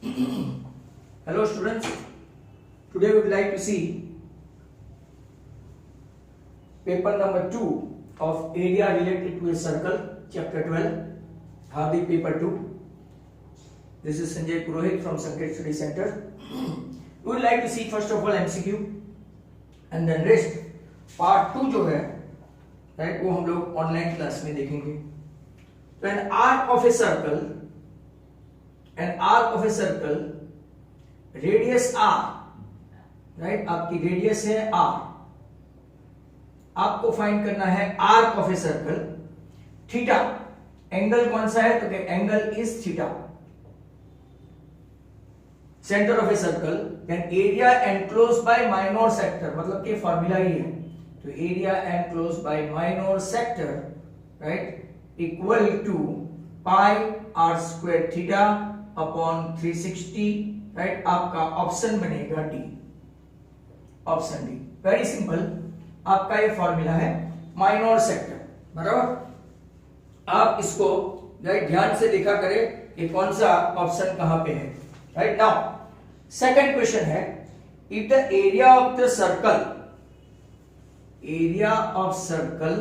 Hello students, today we would like to see paper number 2 of area related to a circle, chapter 12, Hardik paper 2. This is Sanjay Purohit from Sanket Study Center. We would like to see first of all MCQ and then rest part 2 जो है right वो हम लोग online class में देखेंगे. तो an arc of a circle radius r, right आपकी radius है r, आपको फाइंड करना है arc of a circle. Theta angle कौन सा है, तो angle is theta. Centre of a circle, then area enclosed by minor sector, मतलब कि फॉर्मूला ही है. तो area enclosed by minor sector right equal to pi r square theta upon 360, right. आपका ऑप्शन बनेगा D, option D. Very simple, आपका ये formula है माइनर सेक्टर, बराबर. आप इसको राइट ध्यान से देखा करें कि कौन सा ऑप्शन कहां पे है. राइट नाउ सेकंड क्वेश्चन है, if the area of the circle, area of circle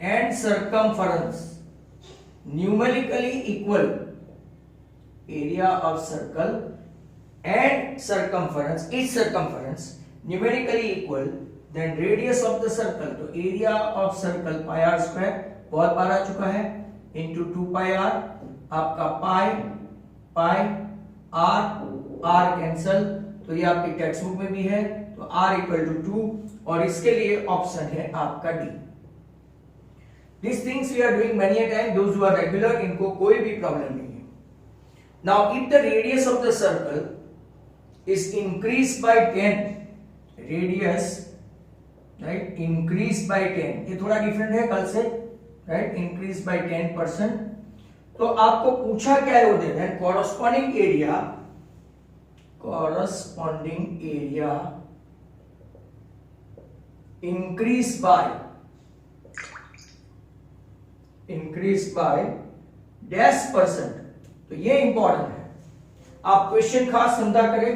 and circumference numerically equal, area of circle and circumference is circumference numerically equal, then radius of the circle, तो area of circle pi r square, बहुत बार आ चुका है, into 2 pi r, आपका pi r cancel, तो ये आपकी text book में भी है. तो r इक्वल टू 2 और इसके लिए ऑप्शन है आपका D. These things we are doing many a time, those who are regular इनको कोई भी प्रॉब्लम नहीं है. Now if the radius of the circle is increased by 10, radius right increased by 10, ये थोड़ा डिफरेंट है कल से, राइट. Increase by 10%. तो आपको पूछा क्या है वो दे रहे हैं, corresponding area increase by dash %. तो ये इंपॉर्टेंट है, आप क्वेश्चन खास समझा करें.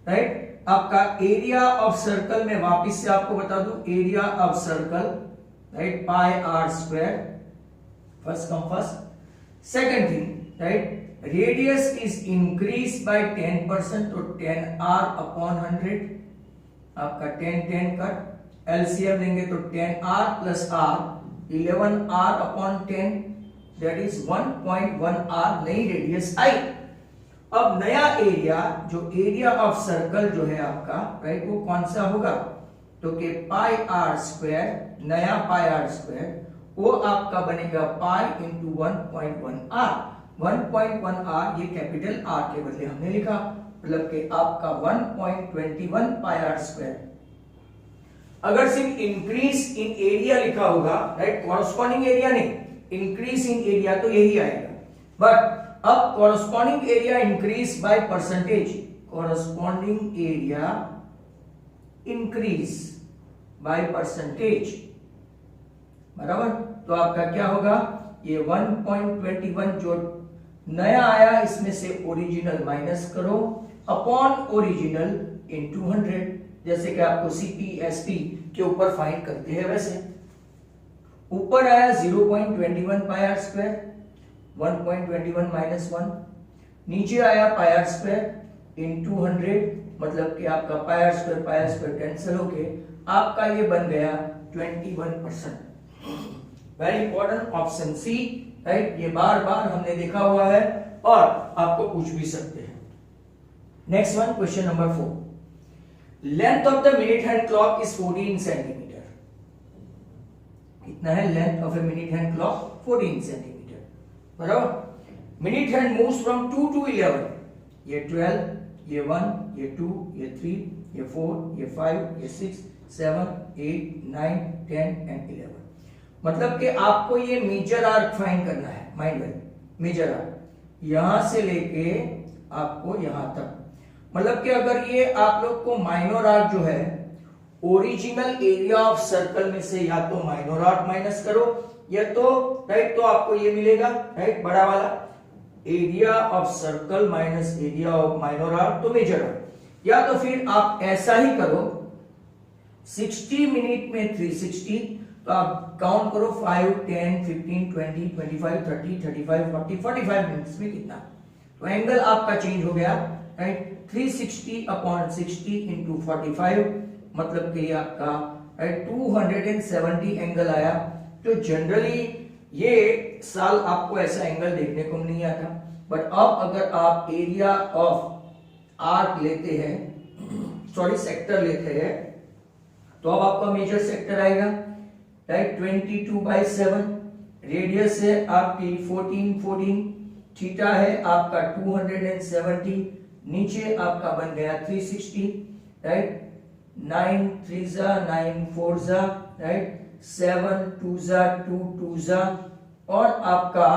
राइट आपका एरिया ऑफ सर्कल में वापिस से आपको बता दूं, area of circle right pi r square, first come first. Second thing right radius is increase by 10%, तो 10r अपॉन 100, आपका 10 कट एलसीएम लेंगे तो 10r plus r 11r upon 10, that is 1.1r नई रेडियस आई. अब नया एरिया, जो area of circle जो है आपका राइट वो कौन सा होगा, तो कि पाई आर स्क्वायर, नया पाई आर स्क्वायर वो आपका बनेगा पाई इंटू 1.1r. 1.1r ये कैपिटल आर के बदले हमने लिखा, मतलब कि आपका 1.21 पाई आर स्क्वायर. अगर सिर्फ इंक्रीज इन एरिया लिखा होगा, राइट कॉरस्पॉन्डिंग एरिया नहीं, इंक्रीज इन एरिया तो यही आएगा. बट अब corresponding area increase by percentage, corresponding area increase by percentage, बराबर. तो आपका क्या होगा, ये 1.21 जो नया आया इसमें से ओरिजिनल माइनस करो अपॉन ओरिजिनल इनटू 100, जैसे कि आपको सीपीएसपी के ऊपर फाइंड करते हैं वैसे. ऊपर आया 0.21 पाई आर स्क्वायर, 1.21 माइनस 1, नीचे आया पाई आर स्क्वायर इनटू 100, मतलब कि आपका पाई आर स्क्वायर कैंसिल होके आपका ये बन गया 21%. Very important option C, right. ये बार बार हमने देखा हुआ है और आपको पूछ भी सकते हैं. Next one, question number 4. Length of the minute hand clock is 14 centimetre. कितना है length of a minute hand clock, 14 centimetre, बराबर. Minute hand moves from 2 to 11, ये 12, ये 1, ये 2, ये 3, ये 4, ये 5, ये 6, 7, 8, 9, 10 एंड 11. मतलब कि आपको ये मेजर आर्क फाइंड करना है, माइंड वेल. मेजर आर्क यहां से लेके आपको यहां तक, मतलब कि अगर ये आप लोग को माइनर आर्क जो है ओरिजिनल एरिया ऑफ सर्कल में से या तो माइनर आर्क माइनस करो या तो राइट तो आपको ये मिलेगा राइट बड़ा वाला area of circle minus area of minor arc तो मेजर आर्क। या तो फिर आप ऐसा ही करो, 60 मिनट में 360, तो आप काउंट करो 5, 10, 15, 20, 25, 30, 35, 40, 45 मिनट्स में कितना, तो एंगल आपका चेंज हो गया, राइट। 360 अपॉन 60 इंटू 45 मतलब कि आपका 270 एंगल आया। तो जनरली ये साल आपको ऐसा एंगल देखने को नहीं आता, बट अब अगर आप एरिया ऑफ आर्क लेते हैं, सॉरी सेक्टर लेते हैं, तो अब आपका मेजर सेक्टर आएगा, राइट। 22/7 रेडियस है आपकी 14, थीटा है आपका 270, नीचे आपका बन गया 360, राइट। 9 3 जा 9 4 जा, राइट। 7 2 जा 2 2 जा, और आपका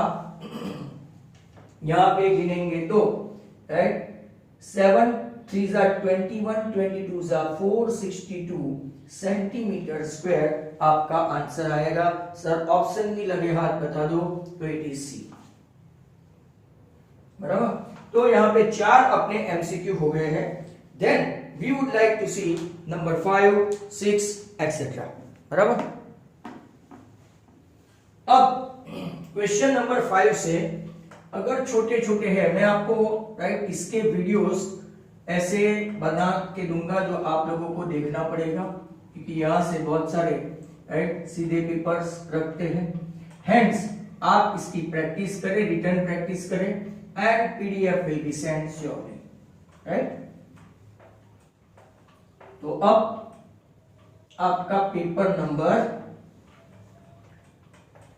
यहां पे गिनेंगे तो, राइट, 7 3 जा 21, 22 जा 462 सेंटीमीटर स्क्वायर आपका आंसर आएगा। सर ऑप्शन भी लगे हाथ बता दो, तो इट इज सी, बराबर। तो यहां पे 4 अपने एमसीक्यू हो गए हैं। Then we would like to see number 5, 6 etcetera, बराबर। अब क्वेश्चन नंबर 5 से अगर छोटे छोटे हैं, मैं आपको, राइट, इसके वीडियोस ऐसे बना के दूंगा जो आप लोगों को देखना पड़ेगा, क्योंकि यहां से बहुत सारे, राइट, सीधे पेपर्स रखते हैं। हेंस आप इसकी प्रैक्टिस करें, रिटर्न प्रैक्टिस करें, and PDF will be sent surely, right? तो अब आपका पेपर नंबर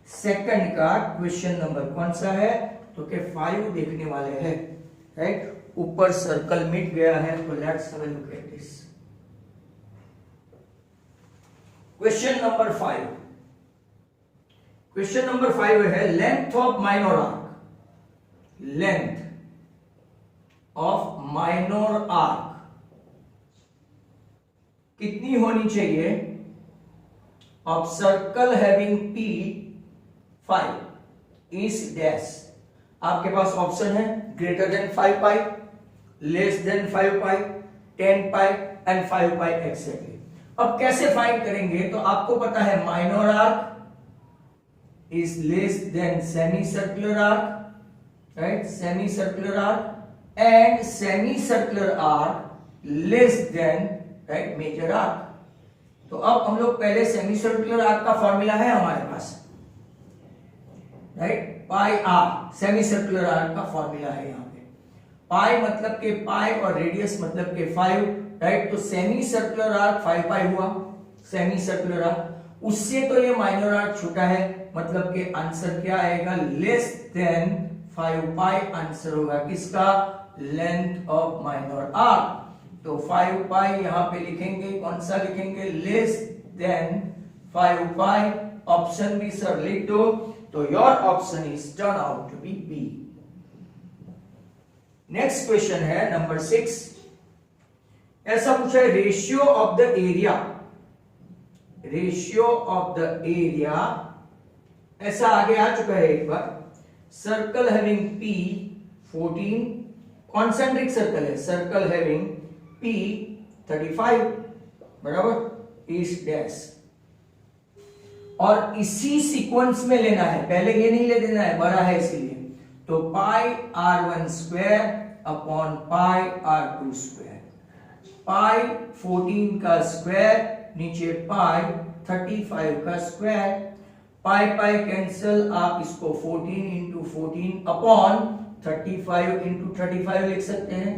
सेकंड का क्वेश्चन नंबर कौन सा है, तो के 5 देखने वाले हैं, राइट। ऊपर सर्कल मिट गया है, तो let's have a look at this. Question number 5, question number 5 है length of minor arc, length of minor arc कितनी होनी चाहिए of circle having P 5 is dash. आपके पास ऑप्शन है greater than 5 pi, less than 5 pi, 10 pi and 5 pi exactly. अब कैसे find करेंगे, तो आपको पता है minor arc is less than semi circular arc, right, semicircular arc and semicircular arc less than, right, major arc। तो अब हम लोग पहले semicircular arc का फॉर्मूला है हमारे पास, right, pi r, semicircular arc का फॉर्मूला है यहाँ पे। पाई मतलब के पाई और रेडियस मतलब के 5, राइट। तो semicircular arc 5 पाई हुआ semicircular arc, उससे तो ये माइनर आर्क छोटा है, मतलब के आंसर क्या आएगा, लेस देन 5 पाई आंसर होगा किसका, लेंथ ऑफ माइनर आर्क। तो 5 पाई यहां पे लिखेंगे, कौन सा लिखेंगे, less than 5 pi. Option B sir लिख दो, तो your option is turn out to be B. Next question है नंबर 6। ऐसा पूछा है ratio of the area, ratio of the area, ऐसा आगे आ चुका है एक बार। Circle having P 14, concentric circle है, सर्कल हैविंग P 35, बराबर, इज डैश। और इसी सीक्वेंस में लेना है, पहले ये नहीं ले देना है, बड़ा है इसीलिए। तो pi r1 square upon pi r2 square, pi 14 का स्क्वायर, नीचे पाई 35 का स्क्वायर, पाई पाई कैंसल, आप इसको 14 इंटू 14 अपॉन 35 इंटू 35 लिख सकते हैं।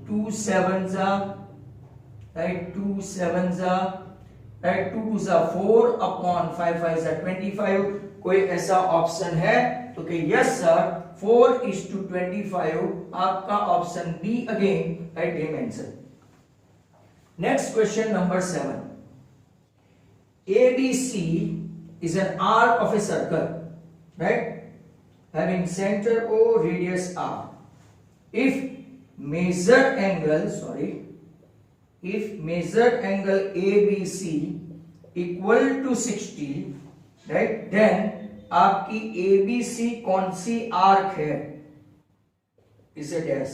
2 7 जा, राइट, 2 7 जा, राइट, 2 2 जा 4 अपॉन 5 5 जा 25। कोई ऐसा ऑप्शन है तो कि यस सर 4:25 आपका ऑप्शन बी अगेन, राइट, ये mention. Next question number 7। ABC is an arc of a circle, right, having center O, radius R. If measured angle ABC equal to 60, right, then आपकी ABC कौन सी arc है, इसे dash.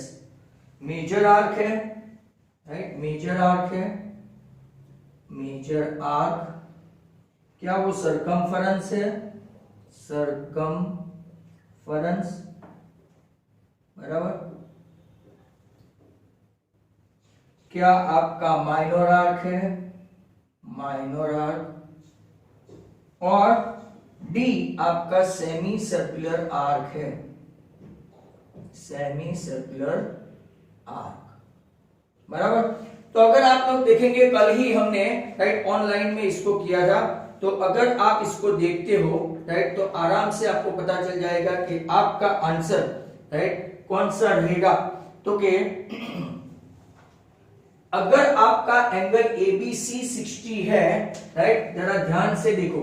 Major arc है, right, major arc है, major arc, क्या वो circumference है, circumference, बराबर। क्या आपका माइनर आर्क है, माइनर आर्क, और डी आपका सेमी सर्कुलर आर्क है, सेमी सर्कुलर आर्क, बराबर। तो अगर आप लोग देखेंगे, कल ही हमने राइट ऑनलाइन में इसको किया था, तो अगर आप इसको देखते हो राइट तो आराम से आपको पता चल जाएगा कि आपका आंसर राइट कौन सा रहेगा। तो के अगर आपका एंगल एबीसी 60 है, राइट, जरा ध्यान से देखो,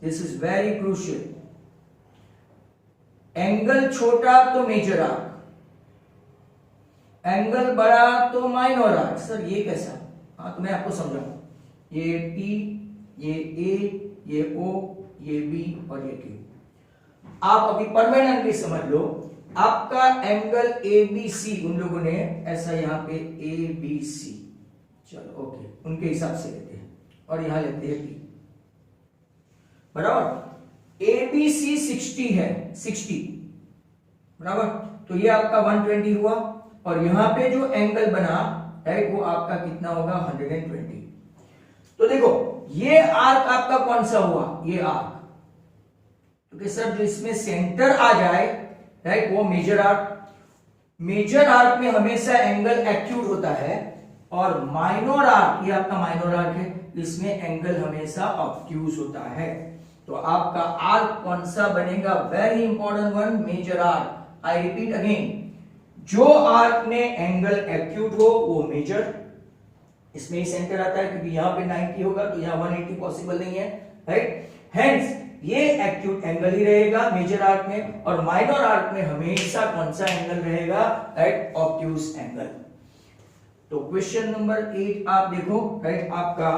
this is very crucial. Angle छोटा तो मेजर आर्क, एंगल बड़ा तो माइनर आर्क। सर ये कैसा? हाँ, तो मैं आपको समझाऊं। ये पी, ये ए, ये ओ, ये बी और ये क्यू। आप अभी परमानेंटली समझ लो, आपका एंगल ए बी सी, उन लोगों ने ऐसा यहां पे ए बी सी, चलो ओके, उनके हिसाब से लेते हैं, और यहां लेते हैं पी, बराबर। ए बी सी 60 है, 60, बराबर। तो ये आपका 120 हुआ, और यहां पे जो एंगल बना राइट वो आपका कितना होगा, 120। तो देखो ये आर्क आपका कौन सा हुआ, ये आर्क, क्योंकि सर जो इसमें सेंटर आ जाए राइट वो मेजर आर्क। मेजर आर्क में हमेशा एंगल एक्यूट होता है, और माइनर आर्क, ये आपका माइनर आर्क है, इसमें एंगल हमेशा ऑब्ट्यूज होता है। तो आपका आर्क कौन सा बनेगा, very important one, major arc. I repeat again, जो आर्क में एंगल एक्यूट हो वो मेजर, इसमें ही सेंटर आता है, क्योंकि यहां पे 90 होगा तो यहां 180 पॉसिबल नहीं है, राइट। हेंस ये एक्यूट एंगल ही रहेगा मेजर आर्क में, और माइनर आर्क में हमेशा कौन सा एंगल रहेगा, राइट, ऑब्ट्यूज एंगल। तो क्वेश्चन नंबर 8 आप देखो, राइट, आपका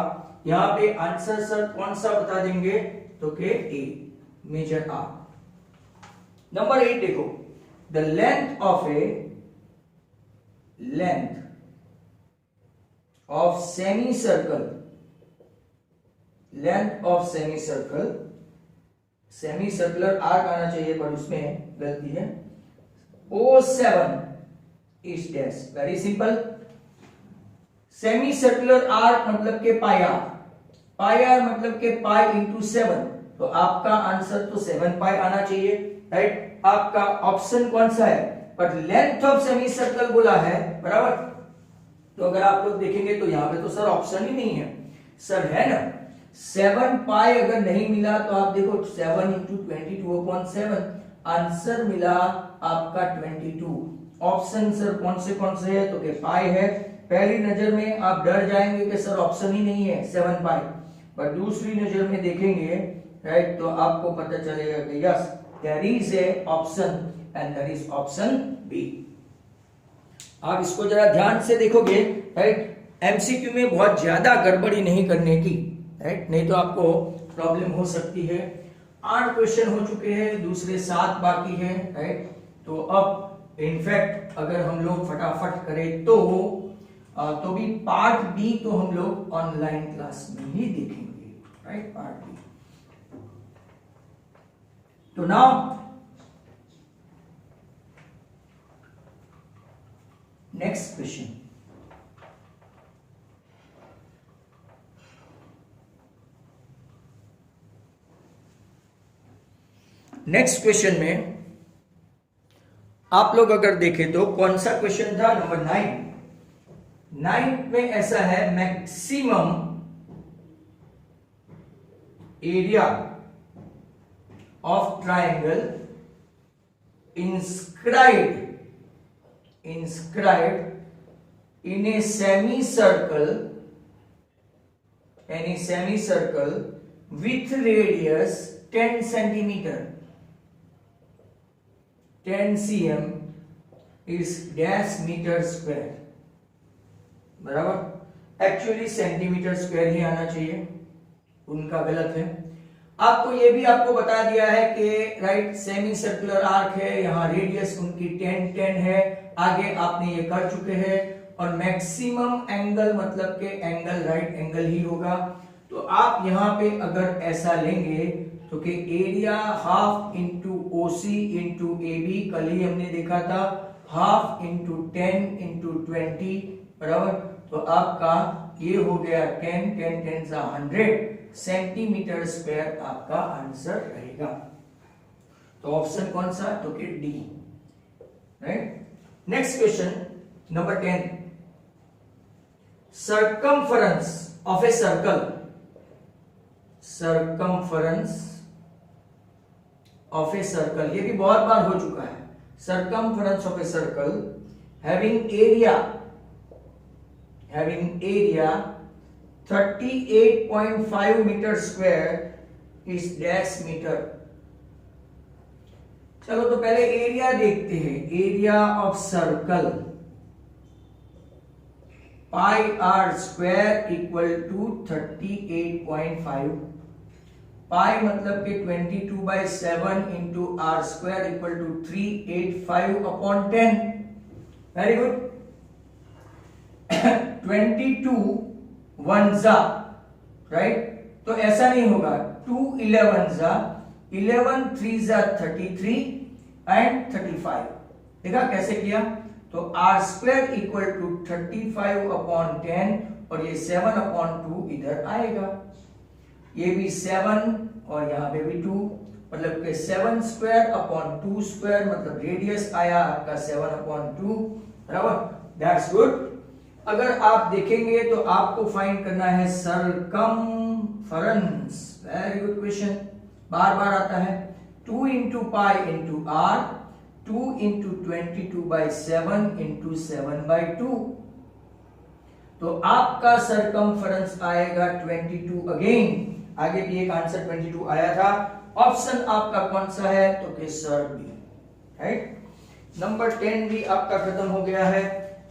यहां पे आंसर सर कौन सा बता देंगे, तो के ए, मेजर आर्क। नंबर 8 देखो, the length of A, length of semicircle, length of semicircle, semicircular arc आना चाहिए पर उसमें गलती है, O7 is dash, very simple। semicircular arc मतलब के पाई आर, पाई आर मतलब के पाई इंटू 7, तो आपका आंसर तो 7 पाई आना चाहिए, राइट। आपका ऑप्शन कौन सा है, पर लेंथ ऑफ सेमीसर्कल बोला है, बराबर। तो अगर आप लोग देखेंगे तो यहां पे तो सर ऑप्शन ही नहीं है, सर है ना 7 पाई। अगर नहीं मिला तो आप देखो 7 इंटू 22/7, आंसर मिला आपका 22। ऑप्शन सर कौन से है, तो के पाई है। पहली नजर में आप डर जाएंगे कि सर ऑप्शन ही नहीं है 7 पाई, पर दूसरी नजर में देखेंगे राइट तो आपको पता चलेगा कि yes there is a option and that is option B. आप इसको जरा ध्यान से देखोगे राइट, एमसीक्यू में बहुत ज्यादा गड़बड़ी नहीं करने की, राइट, नहीं तो आपको प्रॉब्लम हो सकती है। 8 क्वेश्चन हो चुके हैं, दूसरे 7 बाकी है, राइट। तो अब इनफैक्ट अगर हम लोग फटाफट करें तो भी पार्ट बी तो हम लोग ऑनलाइन क्लास में ही देखेंगे, राइट, पार्ट बी। तो now next question, next question में आप लोग अगर देखें तो कौन सा क्वेश्चन था, नंबर 9 में ऐसा है, maximum area of triangle inscribed in a semicircle with radius 10 centimeter, 10 cm is dash meter square, बराबर। एक्चुअली सेंटीमीटर स्क्वायर ही आना चाहिए, उनका गलत है। आपको ये भी आपको बता दिया है कि राइट सेमी सर्कुलर आर्क है, यहाँ रेडियस उनकी 10 है, आगे आपने ये कर चुके हैं, और मैक्सिमम एंगल मतलब के एंगल राइट एंगल ही होगा। तो आप यहाँ पे अगर ऐसा लेंगे तो कि area half into OC into A B, कल ही हमने देखा था हाफ इंटू 10 इंटू 20 बराबर, तो आपका ये हो गया 10 10 10 सा 100 सेंटीमीटर स्क्वायर आपका आंसर रहेगा। तो ऑप्शन कौन सा, तो कि D, right. Next question number 10, circumference of a circle, circumference of a circle, ये भी बहुत बार हो चुका है। Circumference of a circle having area 38.5 metre square is dash metre. चलो तो पहले एरिया देखते हैं, area of circle pi r square equal to 38.5, pi मतलब कि 22/7 into r square equal to 385/10। Very good. 22 1 right, तो ऐसा नहीं होगा, 2 11 11 3 33 एंड 35। देखा कैसे किया, तो आर स्क्वायर इक्वल टू 35/10 और ये 7/2 इधर आएगा, ये भी 7 और यहाँ पे भी 2, मतलब कि 7 स्क्वायर अपॉन 2 स्क्वायर, मतलब रेडियस आया आपका 7/2 बराबर। That's good. अगर आप देखेंगे तो आपको फाइंड करना है सर्कमफरेंस। वेरी गुड क्वेश्चन, बार बार आता है। 2 into pi into r, 2 into 22/7 into 7/2, तो आपका सर्कमफरेंस आएगा 22। अगेन आगे भी एक आंसर 22 आया था। ऑप्शन आपका कौन सा है, तो कि सर बी, राइट। नंबर 10 भी आपका खत्म हो गया है।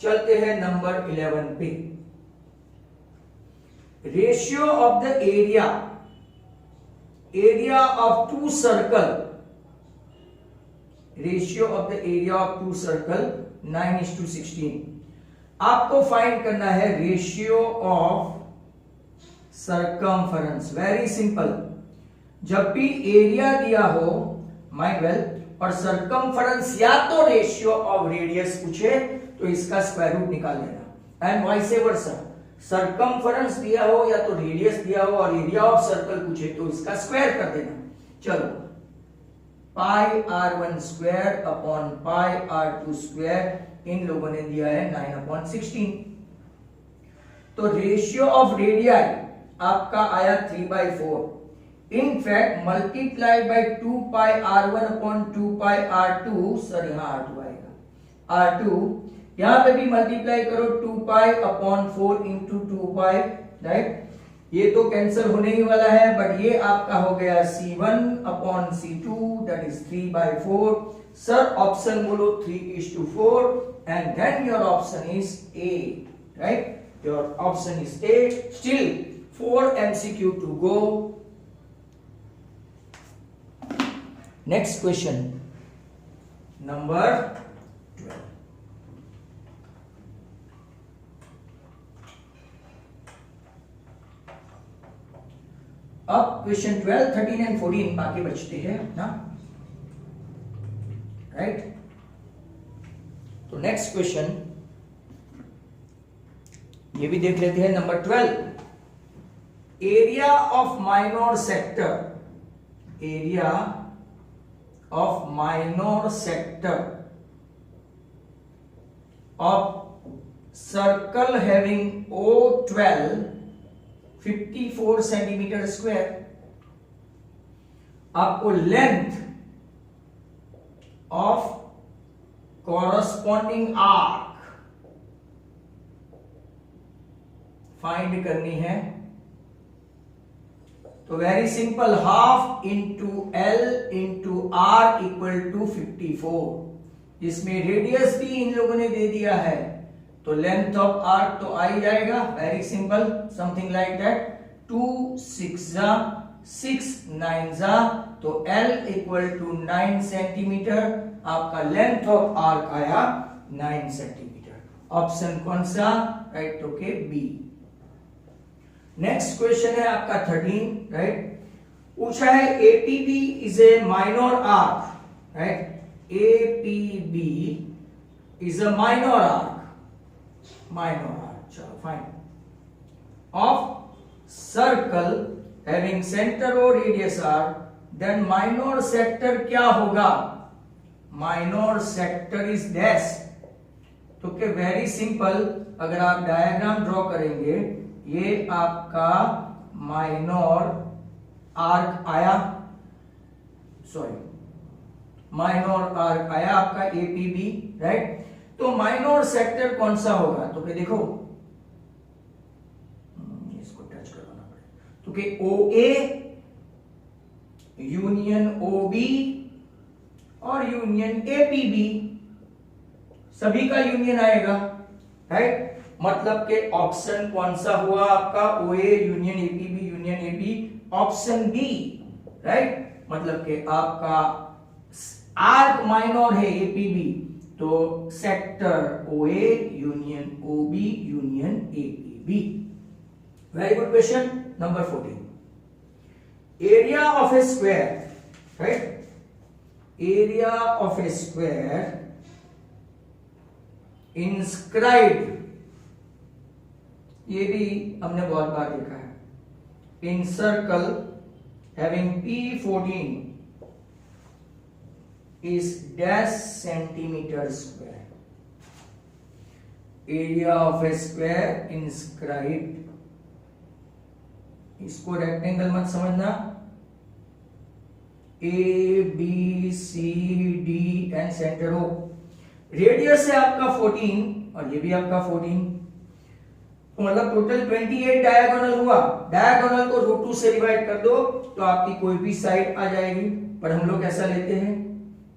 चलते हैं नंबर 11 पे। Ratio of the area, area of two circle, ratio of the area of two circle 9:16। आपको फाइंड करना है ratio of circumference. Very simple, जब भी एरिया दिया हो माइंड वेल और सर्कमफरेंस या तो रेशियो ऑफ रेडियस पूछे तो इसका स्क्वायर रूट निकाल लेना, एंड वाइस वर्सा। सर्कमफरेंस दिया हो या तो रेडियस दिया हो और एरिया ऑफ सर्कल पूछे तो इसका स्क्वायर कर देना। चलो, pi r1 square upon pi r2 square, इन लोगों ने दिया है 9/16। तो रेशियो ऑफ रेडियाई आपका आया 3/4। In fact multiply by 2 pi r1 upon 2 pi r2, sir यहां r2 आएगा, r2 यहां पे भी मल्टीप्लाई करो 2 पाई अपॉन 4 इंटू 2 पाई, राइट। ये तो कैंसिल होने ही वाला है, बट ये आपका हो गया C1 upon C2, that is 3/4। Sir option बोलो 3:4 and then your option is A, right. Your option is A। Still 4 MCQ to go. Next question, number 12. अब क्वेश्चन 12, 13 एंड 14 बाकी बचते हैं ना, राइट। तो नेक्स्ट क्वेश्चन ये भी देख लेते हैं। Number 12, area of minor sector, area of minor sector of circle having O12 54 centimetre square. आपको length of corresponding arc find करनी है। तो very simple, half into l into r equal to 54। इसमें रेडियस भी इन लोगों ने दे दिया है, तो लेंथ ऑफ आर्क तो आ ही जाएगा। Very simple, something like that, 2 6 6 9 जा, तो L इक्वल टू 9 सेंटीमीटर, आपका लेंथ ऑफ आर्क आया 9 सेंटीमीटर। ऑप्शन कौन सा? Right, okay, B. Next question है आपका 13, राइट। पूछा है APB is a minor arc, right, APB is a minor arc, चलो fine, of circle having centre और radius R, then minor sector क्या होगा? Minor sector is dash. तो क्या, वेरी सिंपल, अगर आप डायग्राम ड्रॉ करेंगे, ये आपका माइनर आर्क आया, सॉरी माइनर आर्क आया आपका APB, राइट। तो माइनर सेक्टर कौन सा होगा? तो क्या देखो, इसको टच करवाना पड़ेगा, तो क्या OA यूनियन OB और यूनियन APB, सभी का यूनियन आएगा, राइट। मतलब के ऑप्शन कौन सा हुआ आपका? OA union APB union AB, option B, right. मतलब के आपका आर्क माइनर है APB, तो sector OA union OB union APB। Very good question number 14। Area of a square, right, area of a square inscribed, ये भी हमने बहुत बार देखा है, in circle having P14 is dash centimeter square. Area of a square inscribed, इसको rectangle मत समझना, A B C D and centre हो, रेडियस है आपका 14 और ये भी आपका 14, तो मतलब टोटल 28 डायगोनल हुआ। डायगोनल को √2 से डिवाइड कर दो तो आपकी कोई भी साइड आ जाएगी, पर हम लोग ऐसा लेते हैं,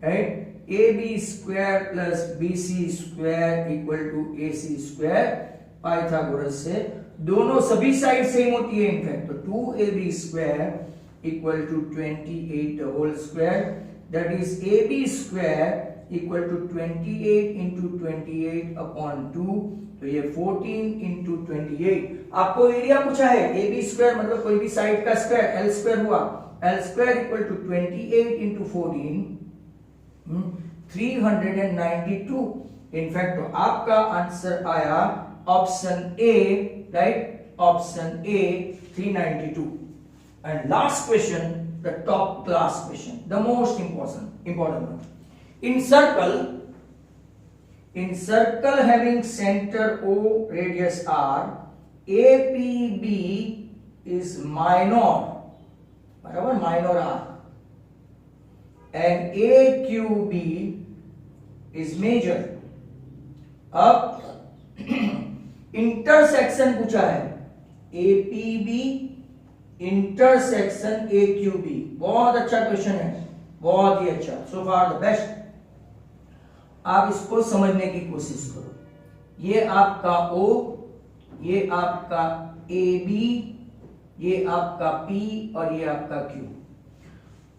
right, AB square plus BC square equal to AC square, Pythagoras से दोनों सभी साइड सेम होती है इनफैक्ट, तो 2AB square equal to 28 whole square, that is AB square equal to 28 into 28 upon 2, तो ये 14 इंटू 28। आपको एरिया पूछा है, AB स्क्वायर मतलब कोई भी साइड का स्क्वायर, L स्क्वायर हुआ, L square equal to 28 into 14, 392। In fact तो आपका आंसर आया option A, right, option A 392। And last question, the top class question, the most important one. In circle having center O, radius R, APB is minor, बराबर, minor arc, and AQB is major। अब intersection पूछा है, APB intersection AQB, बहुत अच्छा question है, बहुत ही अच्छा, सो far the best. आप इसको समझने की कोशिश करो, ये आपका O, ये आपका AB, ये आपका P और ये आपका Q,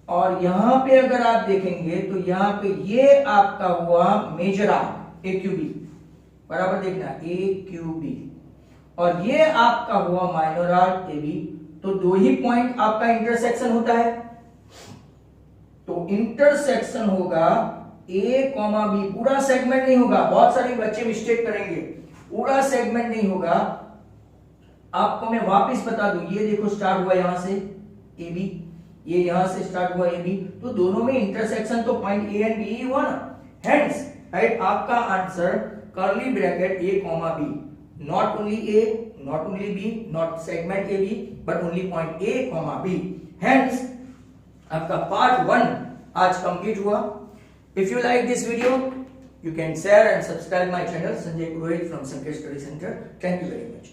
और यहां पे अगर आप देखेंगे तो यहां पे ये आपका हुआ मेजर आर्क AQB, बराबर देखना AQB, और ये आपका हुआ माइनर आर्क AB, तो दो ही पॉइंट आपका इंटरसेक्शन होता है, तो इंटरसेक्शन होगा A, B, पूरा सेगमेंट नहीं होगा, बहुत सारे बच्चे मिस्टेक करेंगे, पूरा सेगमेंट नहीं होगा। आपको मैं वापस बता दूं, ये देखो स्टार्ट हुआ यहां से AB, ये यहां से स्टार्ट हुआ AB, तो दोनों में इंटरसेक्शन तो पॉइंट A एंड B हुआ ना, हेंस राइट आपका answer curly bracket A, B, not only A, not only B, not segment AB, but only point A, B, hence आपका पार्ट 1 आज कंप्लीट हुआ। If you like this video, you can share and subscribe my channel Sanjay Purohit from Sanket Study Center. Thank you very much.